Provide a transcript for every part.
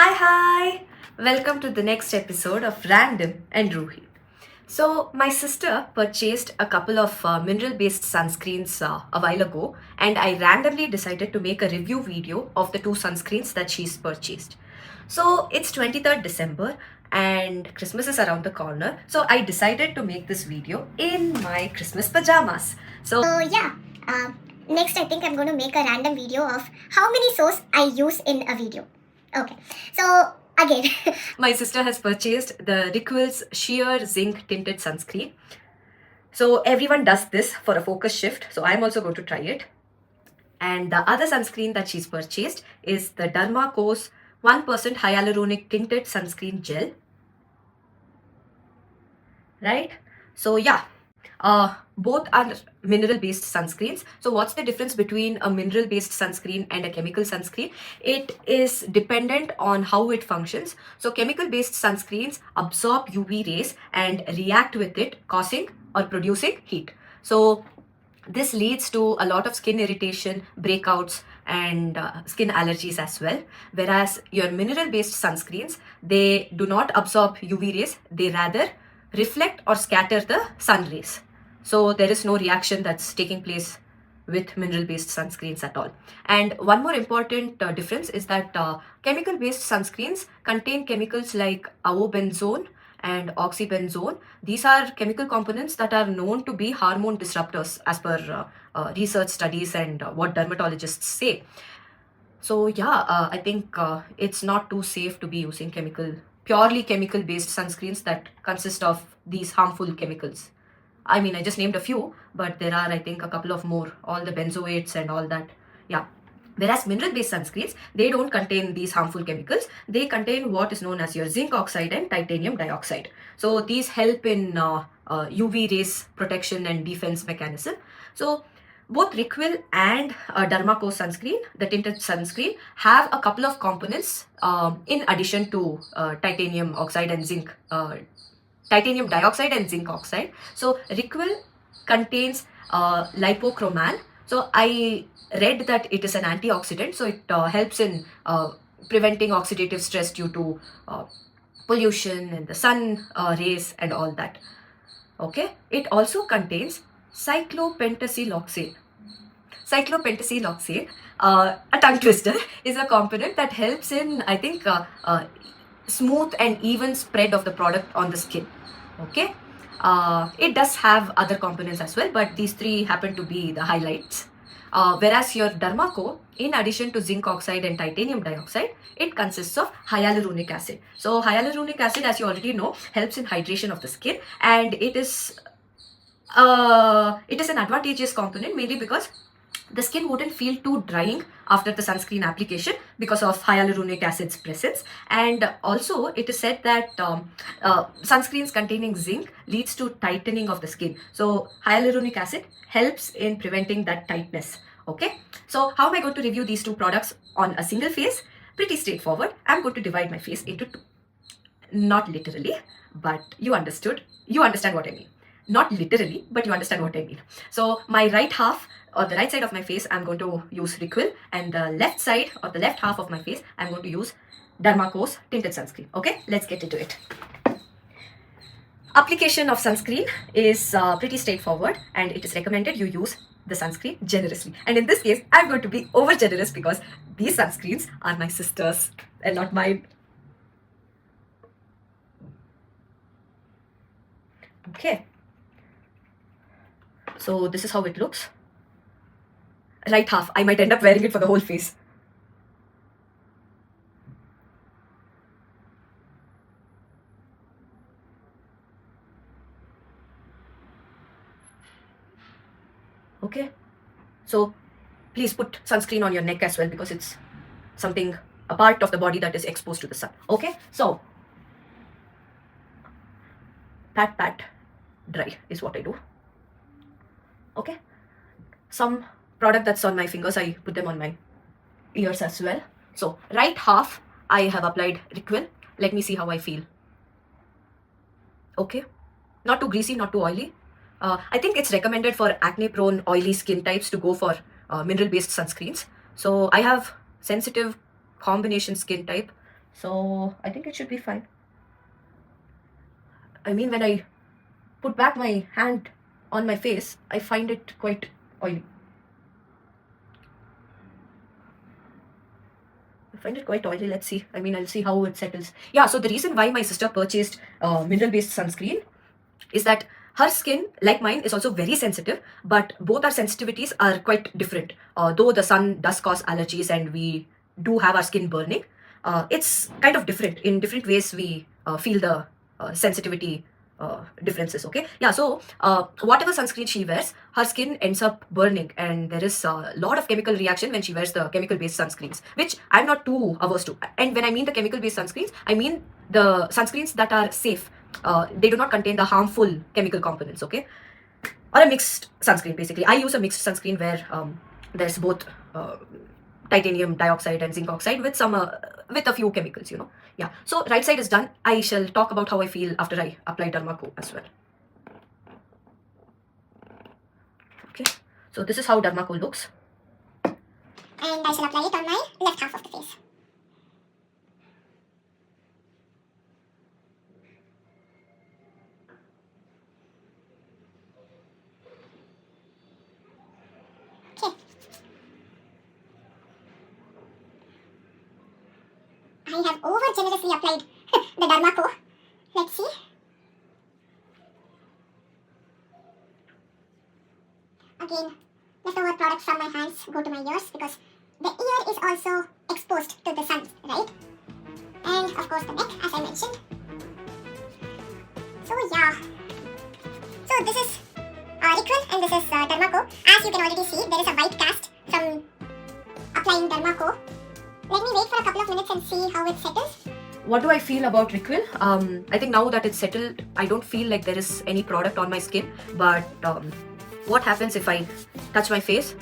Hi. Welcome to the next episode of Random and Ruhi. So, my sister purchased a couple of mineral based sunscreens a while ago, and I randomly decided to make a review video of the two sunscreens that she's purchased. So, it's 23rd December and Christmas is around the corner. So, I decided to make this video in my Christmas pajamas. Next I think I'm going to make a random video of how many soaps I use in a video. Okay, so again, My sister has purchased the Rituals Sheer Zinc Tinted Sunscreen. So everyone does this for a focus shift. So I'm also going to try it. And the other sunscreen that she's purchased is the Dermacos 1% Hyaluronic Tinted Sunscreen Gel. Right? So yeah, both are mineral based sunscreens. So what's the difference between a mineral based sunscreen and a chemical sunscreen? It is dependent on how it functions. So chemical based sunscreens absorb UV rays and react with it, causing or producing heat. So this leads to a lot of skin irritation, breakouts, and skin allergies as well. Whereas your mineral based sunscreens, they do not absorb UV rays, they rather reflect or scatter the sun rays. So there is no reaction that's taking place with mineral based sunscreens at all. And one more important difference is that chemical based sunscreens contain chemicals like avobenzone and oxybenzone. These are chemical components that are known to be hormone disruptors as per research studies and what dermatologists say. So yeah, I think it's not too safe to be using purely chemical based sunscreens that consist of these harmful chemicals. I mean, I just named a few, but there are, I think, a couple of more, all the benzoates and all that. Yeah. Whereas mineral based sunscreens, they don't contain these harmful chemicals. They contain what is known as your zinc oxide and titanium dioxide. So these help in UV rays protection and defense mechanism. So both Riquil and Dermaco sunscreen, the tinted sunscreen, have a couple of components in addition to titanium dioxide and zinc oxide. So Riquil contains lipochroman. So I read that it is an antioxidant, so it helps in preventing oxidative stress due to pollution and the sun rays and all that. Okay, it also contains cyclopentasiloxane. Cyclopentasiloxane, a tongue twister, is a component that helps in, I think, smooth and even spread of the product on the skin. Okay, it does have other components as well, but these three happen to be the highlights. Whereas your Dermaco, in addition to zinc oxide and titanium dioxide, it consists of hyaluronic acid. So hyaluronic acid, as you already know, helps in hydration of the skin, and it is an advantageous component mainly because the skin wouldn't feel too drying after the sunscreen application because of hyaluronic acid's presence. And also it is said that sunscreens containing zinc leads to tightening of the skin. So hyaluronic acid helps in preventing that tightness. Okay, so how am I going to review these two products on a single face? Pretty straightforward. I'm going to divide my face into two. Not literally, but you understand what I mean. Not literally, but you understand what I mean. So my right half or the right side of my face, I'm going to use Riquil, and the left side or the left half of my face, I'm going to use Dermaco's tinted sunscreen. Okay, let's get into it. Application of sunscreen is pretty straightforward, and it is recommended you use the sunscreen generously. And in this case, I'm going to be over generous because these sunscreens are my sister's and not mine. Okay, so this is how it looks. Right half, I might end up wearing it for the whole face. Okay, so please put sunscreen on your neck as well because it's something, a part of the body that is exposed to the sun. Okay, so pat dry is what I do. Okay, some product that's on my fingers, I put them on my ears as well. So right half, I have applied Riquil. Let me see how I feel. Okay, not too greasy, not too oily. I think it's recommended for acne prone oily skin types to go for mineral based sunscreens. So I have sensitive combination skin type, So I think it should be fine. I mean, when I put back my hand on my face, I find it quite oily. I find it quite oily. Let's see. I mean, I'll see how it settles. Yeah, so the reason why my sister purchased mineral based sunscreen is that her skin, like mine, is also very sensitive, but both our sensitivities are quite different. Though the sun does cause allergies and we do have our skin burning, it's kind of different. In different ways, we feel the sensitivity differences. Okay, yeah. So whatever sunscreen she wears, her skin ends up burning, and there is a lot of chemical reaction when she wears the chemical-based sunscreens, which I'm not too averse to. And when I mean the chemical-based sunscreens, I mean the sunscreens that are safe. They do not contain the harmful chemical components. Okay, or a mixed sunscreen. Basically, I use a mixed sunscreen where there's both titanium dioxide and zinc oxide with some with a few chemicals, you know. Yeah, so right side is done. I shall talk about how I feel after I apply Dermaco as well. Okay, so this is how Dermaco looks. And I shall apply it on my left half of the face. Okay. I have over generously applied the Dermaco. Let's see. Again, leftover products from my hands go to my ears because the ear is also exposed to the sun, right? And of course the neck, as I mentioned. So yeah. So this is Riquel and this is Dermaco. As you can already see, there is a white cast from applying Dermaco. Let me wait for a couple of minutes and see how it settles. What do I feel about Riquel? I think now that it's settled, I don't feel like there is any product on my skin. But what happens if I touch my face?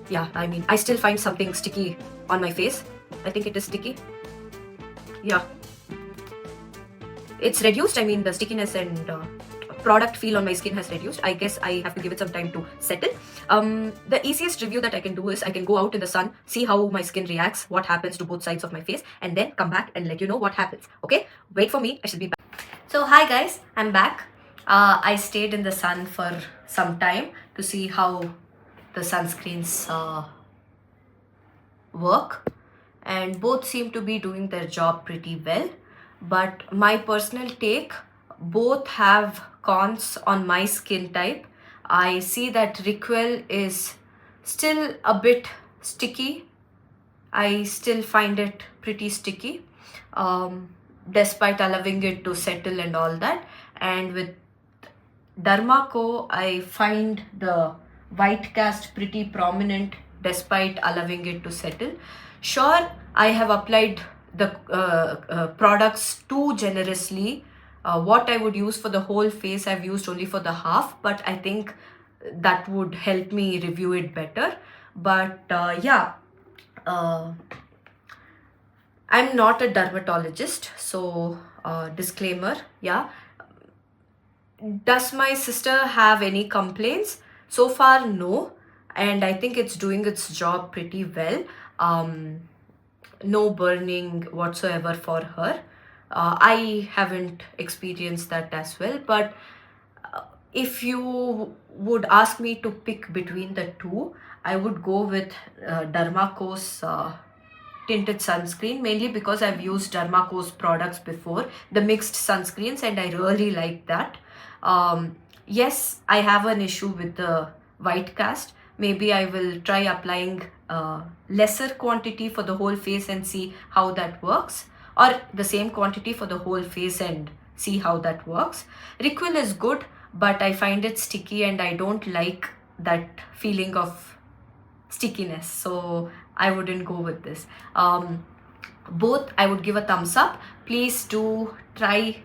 Yeah, I mean, I still find something sticky on my face. I think it is sticky. Yeah. It's reduced. I mean, the stickiness and product feel on my skin has reduced. I guess I have to give it some time to settle. The easiest review that I can do is I can go out in the sun, see how my skin reacts, what happens to both sides of my face, and then come back and let you know what happens. Okay, wait for me. I shall be back. So hi guys, I'm back. I stayed in the sun for some time to see how the sunscreens work, and both seem to be doing their job pretty well. But my personal take, both have cons on my skin type. I see that Riquel is still a bit sticky. I still find it pretty sticky, despite allowing it to settle and all that. And with Dermaco, I find the white cast pretty prominent despite allowing it to settle. Sure, I have applied the products too generously. What I would use for the whole face, I've used only for the half, but I think that would help me review it better. But yeah, I'm not a dermatologist, so disclaimer, yeah. Does my sister have any complaints? So far, no. And I think it's doing its job pretty well. No burning whatsoever for her. I haven't experienced that as well. But if you would ask me to pick between the two, I would go with Dermaco's tinted sunscreen, mainly because I've used Dermaco's products before, the mixed sunscreens, and I really like that. Yes, I have an issue with the white cast. Maybe I will try applying lesser quantity for the whole face and see how that works, or the same quantity for the whole face and see how that works. Riquel is good, but I find it sticky and I don't like that feeling of stickiness, so I wouldn't go with this. Both I would give a thumbs up. Please do try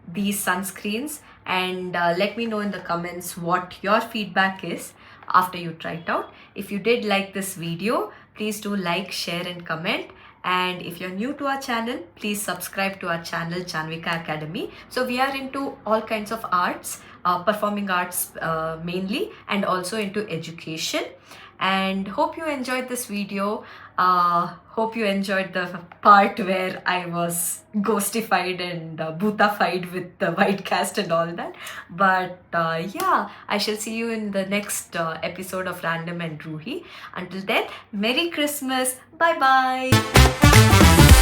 these sunscreens and let me know in the comments what your feedback is after you try it out. If you did like this video, please do like, share and comment. And if you're new to our channel, please subscribe to our channel, Janvika Academy. So we are into all kinds of arts, performing arts mainly, and also into education. and hope you enjoyed this video. Hope you enjoyed the part where I was ghostified and bootified with the white cast and all that. But yeah, I shall see you in the next episode of Random and Ruhi. Until then, Merry Christmas. Bye bye.